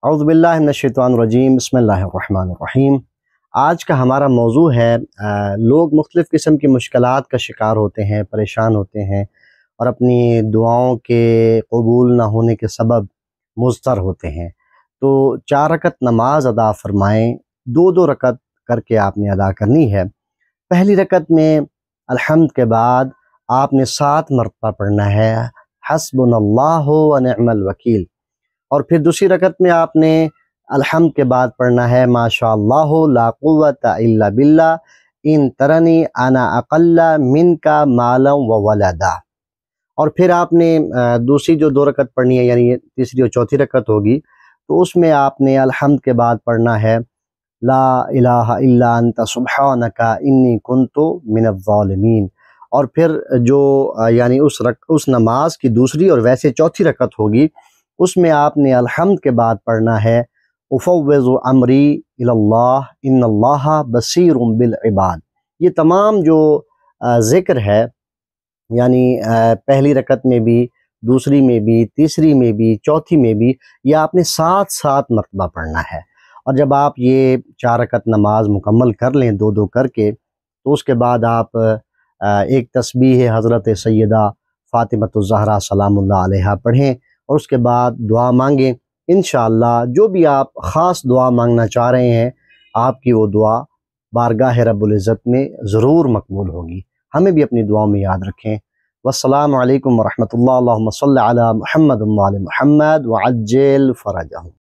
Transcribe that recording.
اعوذ باللہ من الشیطان الرجیم، بسم اللہ الرحمن الرحیم۔ آج کا ہمارا موضوع ہے لوگ مختلف قسم کی مشکلات کا شکار ہوتے ہیں، پریشان ہوتے ہیں اور اپنی دعاؤں کے قبول نہ ہونے کے سبب مضطر ہوتے ہیں۔ تو 4 رکعت نماز ادا فرمائیں، 2 رکعت کر کے آپ نے ادا کرنی ہے۔ پہلی رکعت میں الحمد کے بعد آپ نے 7 مرتبہ پڑھنا ہے حسبنا اللہ و نعم الوکیل، اور پھر دوسری رکعت میں آپ نے الحمد کے بعد پڑھنا ہے ماشاء اللہ لا قوت الا باللہ ان ترنی انا اقل منک مالا و ولدا، اور پھر آپ نے دوسری جو 2 رکعت پڑھنی ہے، یعنی تیسری اور چوتھی رکعت ہوگی، تو اس میں آپ نے الحمد کے بعد پڑھنا ہے لا الہ الا انت سبحانک انی کنت من الظالمین، اور پھر جو یعنی اس نماز کی دوسری اور ویسے چوتھی رکعت ہوگی، اس میں آپ نے الحمد کے بعد پڑھنا ہے افوض امری الی اللہ ان اللہ بصیر بالعباد۔ یہ تمام جو ذکر ہے، یعنی پہلی رکعت میں بھی، دوسری میں بھی، تیسری میں بھی، چوتھی میں بھی، یہ آپ نے 7 مرتبہ پڑھنا ہے۔ اور جب آپ یہ 4 رکعت نماز مکمل کر لیں 2 کر کے، تو اس کے بعد آپ ایک تسبیح حضرت سیدہ فاطمۃ الزہرا سلام اللہ علیہا پڑھیں، اور اس کے بعد دعا مانگیں۔ انشاءاللہ جو بھی آپ خاص دعا مانگنا چاہ رہے ہیں، آپ کی وہ دعا بارگاہ رب العزت میں ضرور مقبول ہوگی۔ ہمیں بھی اپنی دعاؤں میں یاد رکھیں۔ والسلام علیکم ورحمۃ اللہ، اللہم صلی علی محمد و علی محمد وعجل فرجہم۔